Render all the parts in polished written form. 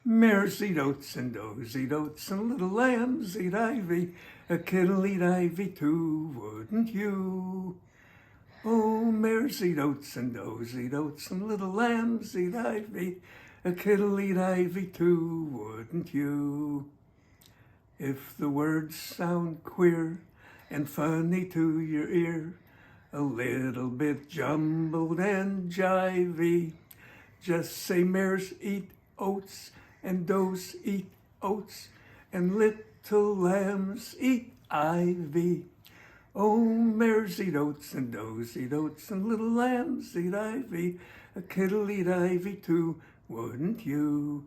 Mares eat oats and does eat oats and little lambs eat ivy. A kid'll eat ivy too, wouldn't you? Oh, mares eat oats and does eat oats and little lambs eat ivy. A kid'll eat ivy too, wouldn't you? If the words sound queer and funny to your ear, a little bit jumbled and jivey, just say mares eat oats and does eat oats and little lambs eat ivy. Oh, mares eat oats and does eat oats and little lambs eat ivy. A kid'll eat ivy too, wouldn't you?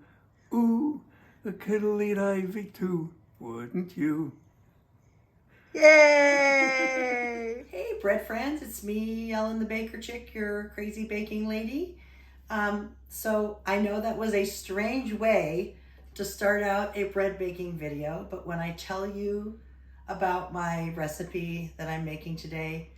Ooh, a kid'll eat ivy too, wouldn't you? Yay! Hey, bread friends, it's me, Ellen the Baker Chick, your crazy baking lady. So I know that was a strange way to start out a bread baking video, but when I tell you about my recipe that I'm making today,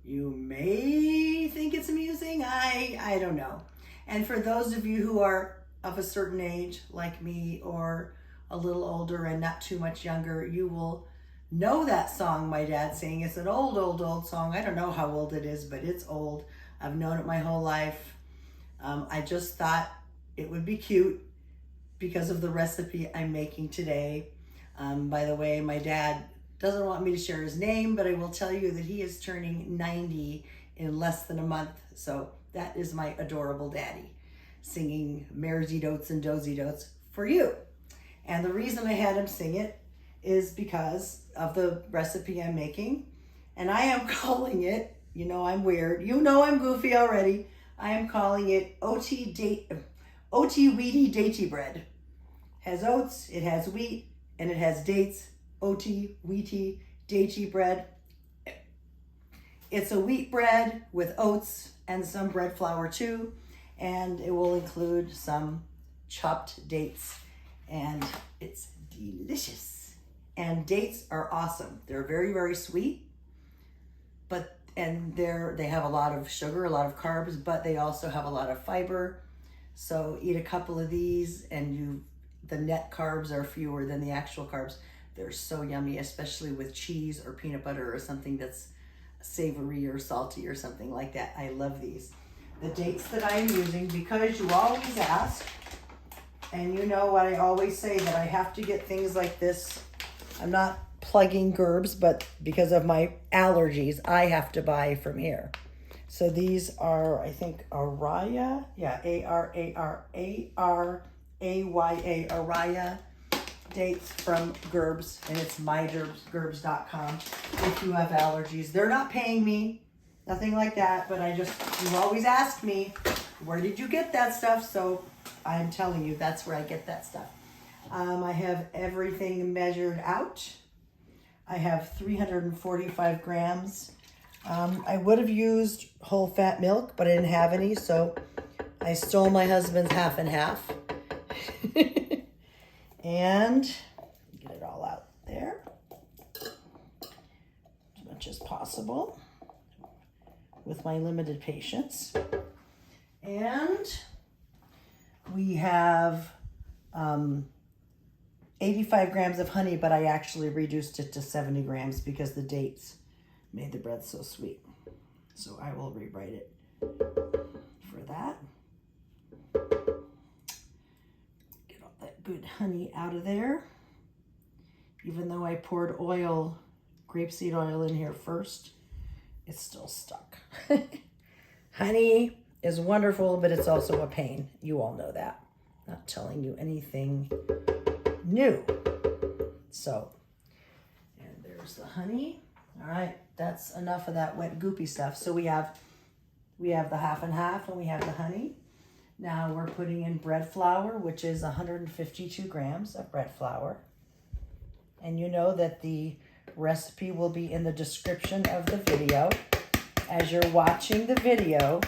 you may think it's amusing. I don't know. And for those of you who are of a certain age, like me, or a little older and not too much younger, you will know that song my dad sang. It's an old song. I don't know how old it is, but it's old. I've known it my whole life. I just thought it would be cute because of the recipe I'm making today. By the way, my dad doesn't want me to share his name, but I will tell you that he is turning 90 in less than a month. So that is my adorable daddy singing Mares Eat Oats and Does Eat Oats for you. And the reason I had him sing it is because of the recipe I'm making. And I am calling it, you know I'm weird, you know I'm goofy already, I am calling it Oatey-Wheaty-Datey bread. It has oats, it has wheat, and it has dates. Oatey-Wheaty-Datey bread. It's a wheat bread with oats and some bread flour too, and it will include some chopped dates, and it's delicious. And dates are awesome. They're very, very sweet, and they have a lot of sugar, a lot of carbs, but they also have a lot of fiber. So eat a couple of these and the net carbs are fewer than the actual carbs. They're so yummy, especially with cheese or peanut butter or something that's savory or salty or something like that. I love these. The dates that I am using, because you always ask, and you know what I always say, that I have to get things like this. I'm not plugging Gerbs, but because of my allergies, I have to buy from here. So these are, I think, Araya. Yeah, Araya, Araya dates from Gerbs, and it's mygerbs.com if you have allergies. They're not paying me, nothing like that, but you've always asked me, where did you get that stuff? So I'm telling you, that's where I get that stuff. I have everything measured out. I have 345 grams. I would have used whole fat milk, but I didn't have any, so I stole my husband's half and half. And get it all out there as much as possible with my limited patience. And we have 85 grams of honey, but I actually reduced it to 70 grams because the dates made the bread so sweet. So I will rewrite it for that. Get all that good honey out of there. Even though I poured grapeseed oil in here first, it's still stuck. Honey is wonderful, but it's also a pain. You all know that. Not telling you anything new. So, and there's the honey. All right, that's enough of that wet goopy stuff. So we have the half and half, and we have the honey. Now we're putting in bread flour, which is 152 grams of bread flour. And you know that the recipe will be in the description of the video. As you're watching the video,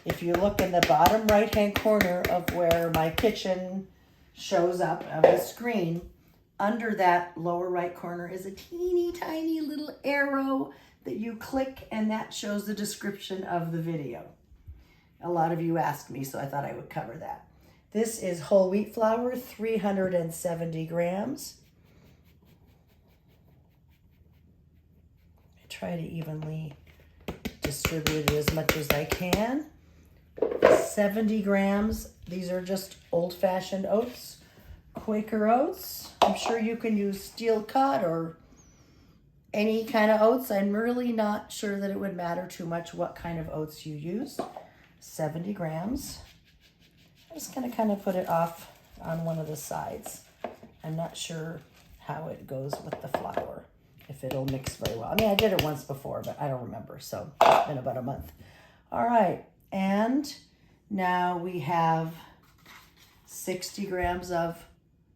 if you look in the bottom right-hand corner of where my kitchen shows up of the screen, under that lower right corner is a teeny tiny little arrow that you click, and that shows the description of the video. A lot of you asked me, so I thought I would cover that. This is whole wheat flour, 370 grams. I try to evenly distribute it as much as I can. 70 grams. These are just old-fashioned oats, Quaker oats. I'm sure you can use steel cut or any kind of oats. I'm really not sure that it would matter too much what kind of oats you use. 70 grams. I'm just going to kind of put it off on one of the sides. I'm not sure how it goes with the flour, if it'll mix very well. I mean, I did it once before, but I don't remember, so it's been about a month. All right, and now we have 60 grams of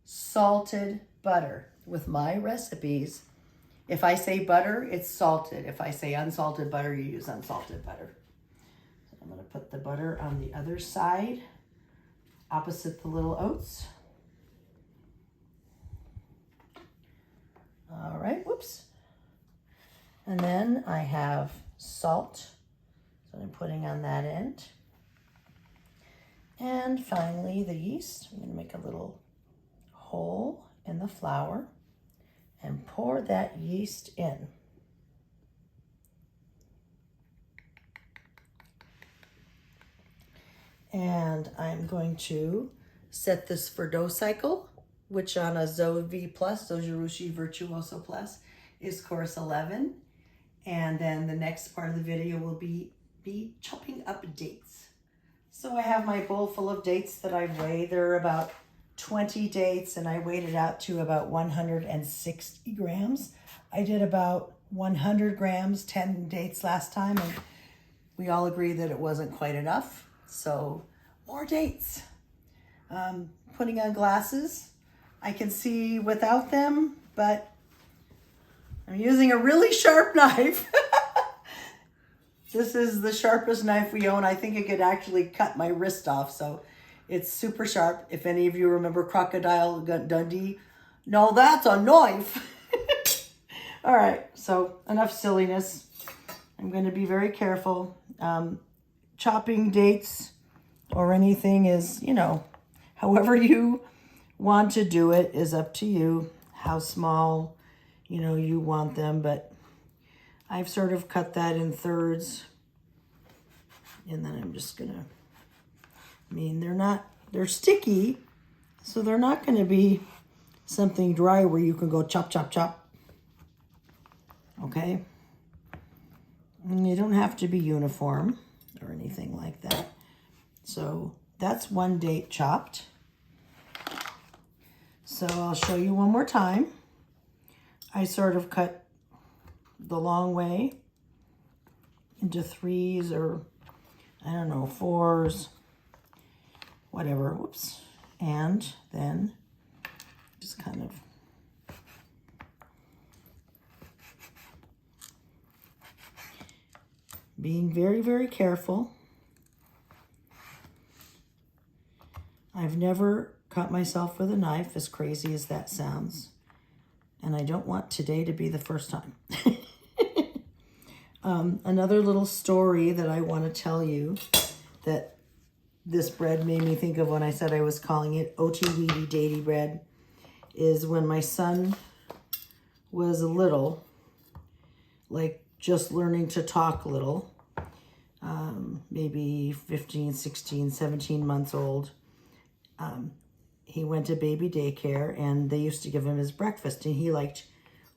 salted butter. With my recipes, if I say butter, it's salted. If I say unsalted butter, you use unsalted butter. So I'm going to put the butter on the other side, opposite the little oats. All right, whoops. And then I have salt, so I'm putting on that end. And finally, the yeast. I'm going to make a little hole in the flour and pour that yeast in. And I'm going to set this for dough cycle, which on a Zoe Plus, Zojirushi Virtuoso Plus, is course 11. And then the next part of the video will be chopping up dates. So I have my bowl full of dates that I weigh. There are about 20 dates, and I weighed it out to about 160 grams. I did about 100 grams, 10 dates last time, and we all agreed that it wasn't quite enough. So more dates. Putting on glasses. I can see without them, but I'm using a really sharp knife. This is the sharpest knife we own. I think it could actually cut my wrist off, so it's super sharp. If any of you remember Crocodile Dundee, no, that's a knife. All right, so enough silliness. I'm going to be very careful. Chopping dates or anything is, you know, however you want to do it is up to you, how small, you know, you want them. But I've sort of cut that in thirds. And then I'm just going to, I mean, they're sticky, so they're not going to be something dry where you can go chop, chop, chop. Okay? And you don't have to be uniform or anything like that. So that's one date chopped. So I'll show you one more time. I sort of cut the long way into threes or, I don't know, fours, whatever, whoops. And then just kind of being very, very careful. I've never cut myself with a knife, as crazy as that sounds. And I don't want today to be the first time. Another little story that I want to tell you that this bread made me think of when I said I was calling it Oatey-Wheaty-Datey bread is when my son was little, like just learning to talk little, maybe 15, 16, 17 months old. He went to baby daycare and they used to give him his breakfast, and he liked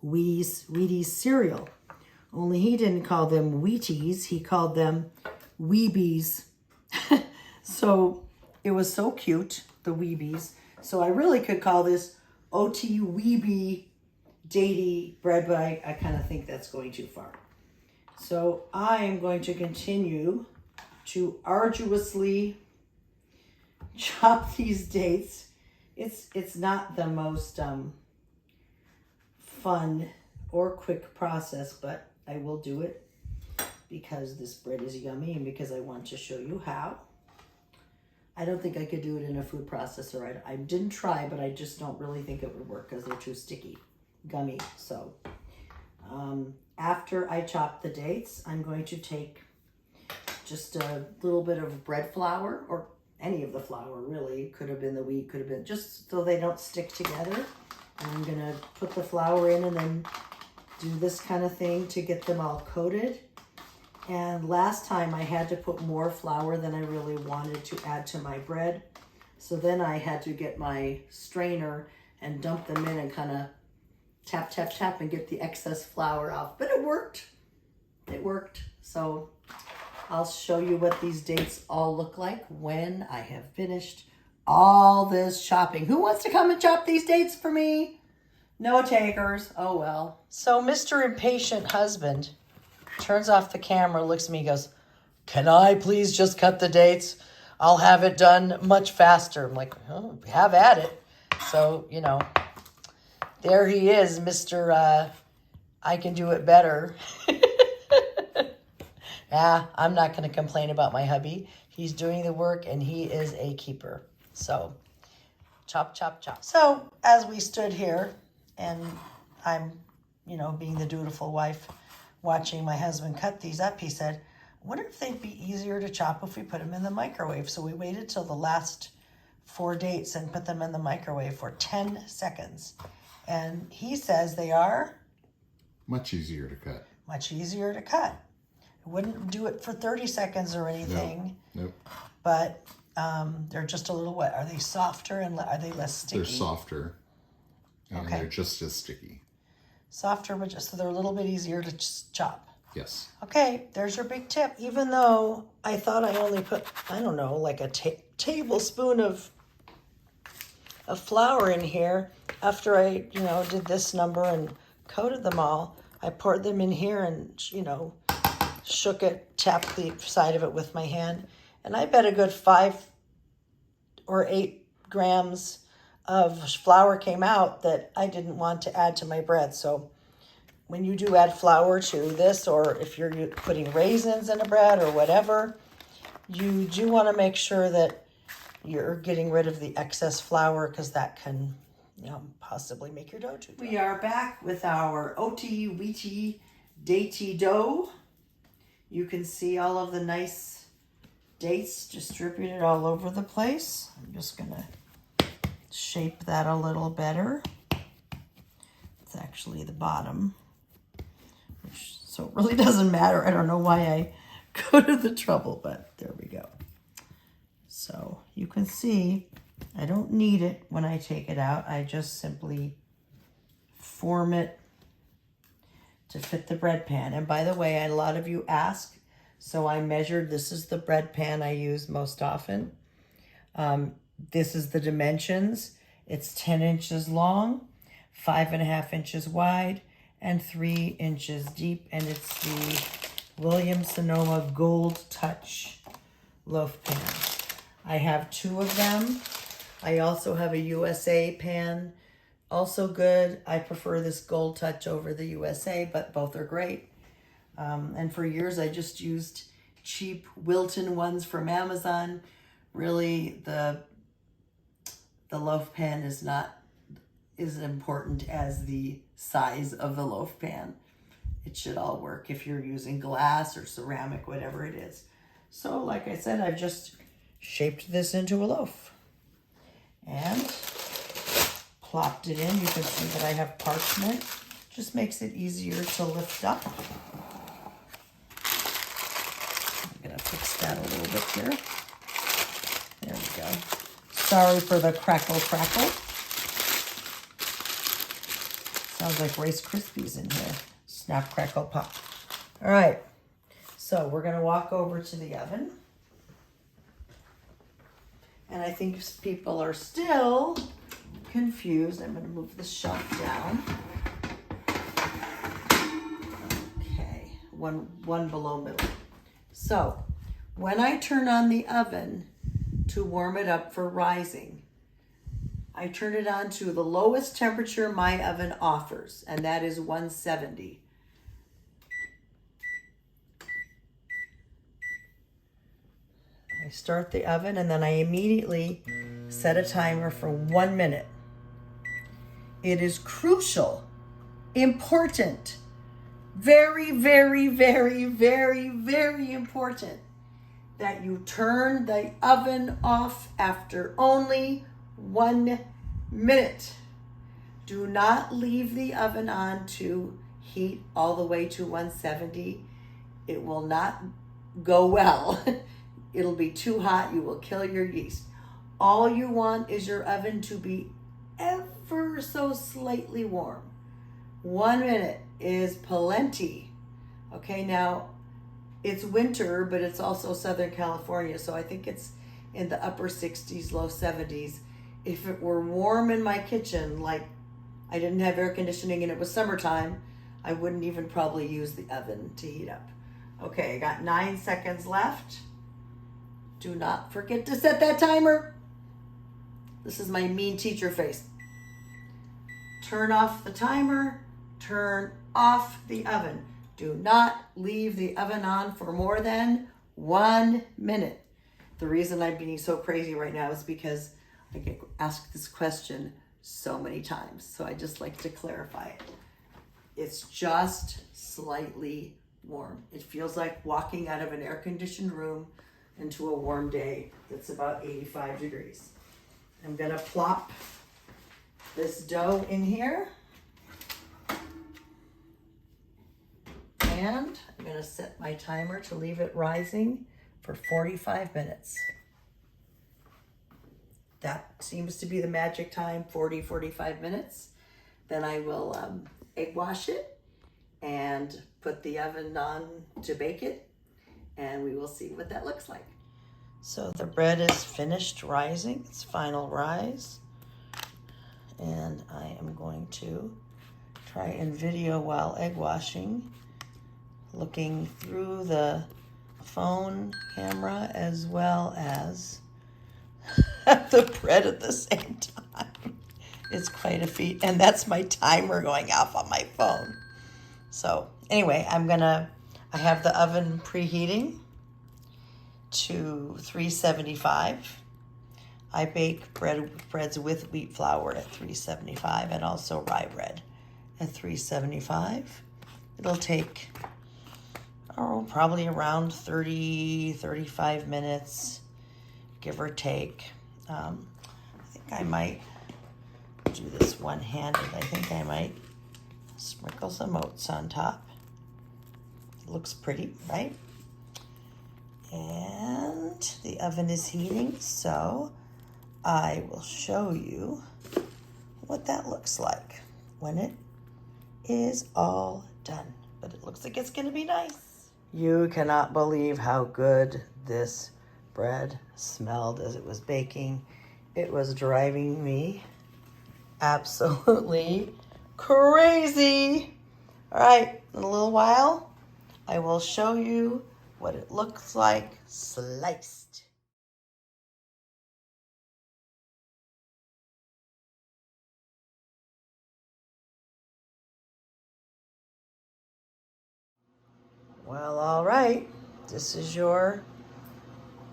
Wheaties cereal. Only he didn't call them Wheaties, he called them Weebies. So it was so cute, the Weebies. So I really could call this Oatey-Wheaty-Datey bread, but I kind of think that's going too far. So I am going to continue to arduously chop these dates. It's not the most fun or quick process, but I will do it because this bread is yummy and because I want to show you how. I don't think I could do it in a food processor. I didn't try, but I just don't really think it would work because they're too sticky, gummy. So after I chop the dates, I'm going to take just a little bit of bread flour, or any of the flour really. Could have been the wheat, could have been, just so they don't stick together. And I'm gonna put the flour in and then do this kind of thing to get them all coated. And last time I had to put more flour than I really wanted to add to my bread. So then I had to get my strainer and dump them in and kind of tap, tap, tap and get the excess flour off. But it worked. It worked. So I'll show you what these dates all look like when I have finished all this chopping. Who wants to come and chop these dates for me? No takers. Oh, well. So Mr. Impatient Husband turns off the camera, looks at me, goes, "Can I please just cut the dates? I'll have it done much faster." I'm like, "Oh, have at it." So, you know, there he is, Mr. I can do it better. Yeah, I'm not going to complain about my hubby. He's doing the work and he is a keeper. So, chop, chop, chop. So, as we stood here and I'm, you know, being the dutiful wife, watching my husband cut these up, he said, "I wonder if they'd be easier to chop if we put them in the microwave." So we waited till the last 4 dates and put them in the microwave for 10 seconds. And he says they are much easier to cut. Much easier to cut. I wouldn't do it for 30 seconds or anything. Nope. But they're just a little wet. Are they softer and are they less sticky? They're softer. And Okay. they're just as sticky. Softer, but just so they're a little bit easier to chop. Yes. Okay, there's your big tip. Even though I thought I only put, I don't know, like a tablespoon of flour in here, after I, you know, did this number and coated them all, I poured them in here and, you know, shook it, tapped the side of it with my hand. And I bet a good 5 or 8 grams of flour came out that I didn't want to add to my bread. So when you do add flour to this, or if you're putting raisins in a bread or whatever, you do want to make sure that you're getting rid of the excess flour, because that can, you know, possibly make your dough too dry. We are back with our Oatey-Wheaty-Datey dough. You can see all of the nice dates distributed all over the place. I'm just going to shape that a little better. It's actually the bottom, so it really doesn't matter. I don't know why I go to the trouble, but there we go. So you can see I don't knead it when I take it out. I just simply form it to fit the bread pan. And by the way, a lot of you ask, so I measured. This is the bread pan I use most often. This is the dimensions. It's 10 inches long, 5.5 inches wide, and 3 inches deep. And it's the Williams-Sonoma Gold Touch loaf pan. I have 2 of them. I also have a USA pan, also good. I prefer this Gold Touch over the USA, but both are great. And for years, I just used cheap Wilton ones from Amazon. Really, the loaf pan is not as important as the size of the loaf pan. It should all work if you're using glass or ceramic, whatever it is. So, like I said, I've just shaped this into a loaf and plopped it in. You can see that I have parchment. Just makes it easier to lift up. I'm gonna fix that a little bit here. There we go. Sorry for the crackle. Sounds like Rice Krispies in here. Snap, crackle, pop. All right, so we're gonna walk over to the oven. And I think people are still confused. I'm gonna move the shelf down. Okay, one below middle. So when I turn on the oven to warm it up for rising, I turn it on to the lowest temperature my oven offers, and that is 170. I start the oven and then I immediately set a timer for 1 minute. It is crucial, important, very, very, very, very, very important that you turn the oven off after only 1 minute. Do not leave the oven on to heat all the way to 170. It will not go well. It'll be too hot. You will kill your yeast. All you want is your oven to be ever so slightly warm. 1 minute is plenty. Okay, now it's winter, but it's also Southern California, so I think it's in the upper 60s, low 70s. If it were warm in my kitchen, like I didn't have air conditioning and it was summertime, I wouldn't even probably use the oven to heat up. Okay, I got 9 seconds left. Do not forget to set that timer. This is my mean teacher face. Turn off the timer. Turn off the oven. Do not leave the oven on for more than 1 minute. The reason I'm being so crazy right now is because I get asked this question so many times. So I just like to clarify it. It's just slightly warm. It feels like walking out of an air-conditioned room into a warm day that's about 85 degrees. I'm gonna plop this dough in here. And I'm gonna set my timer to leave it rising for 45 minutes. That seems to be the magic time, 45 minutes. Then I will egg wash it and put the oven on to bake it, and we will see what that looks like. So the bread is finished rising, its final rise. And I am going to try and video while egg washing, looking through the phone camera as well as the bread at the same time. It's quite a feat, and that's my timer going off on my phone. So anyway, I have the oven preheating to 375. I bake breads with wheat flour at 375 and also rye bread at 375. It'll take probably around 35 minutes, give or take. I think I might do this one-handed. I think I might sprinkle some oats on top. It looks pretty, right? And the oven is heating, so I will show you what that looks like when it is all done. But it looks like it's gonna be nice. You cannot believe how good this bread smelled as it was baking. It was driving me absolutely crazy. All right, in a little while, I will show you what it looks like sliced. Well, all right, this is your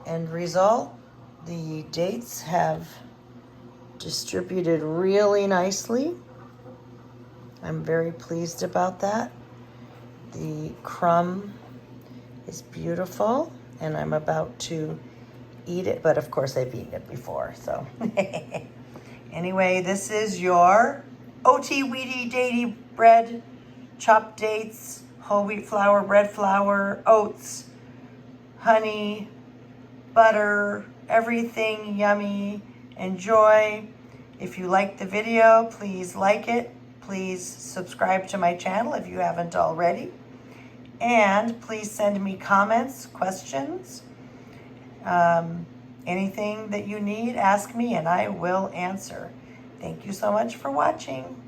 end result. The dates have distributed really nicely. I'm very pleased about that. The crumb is beautiful, and I'm about to eat it, but of course I've eaten it before, so. Anyway, this is your Oatey-Wheaty-Datey bread, chopped dates, whole wheat flour, bread flour, oats, honey, butter, everything yummy. Enjoy. If you like the video, please like it. Please subscribe to my channel if you haven't already. And please send me comments, questions, anything that you need, ask me and I will answer. Thank you so much for watching.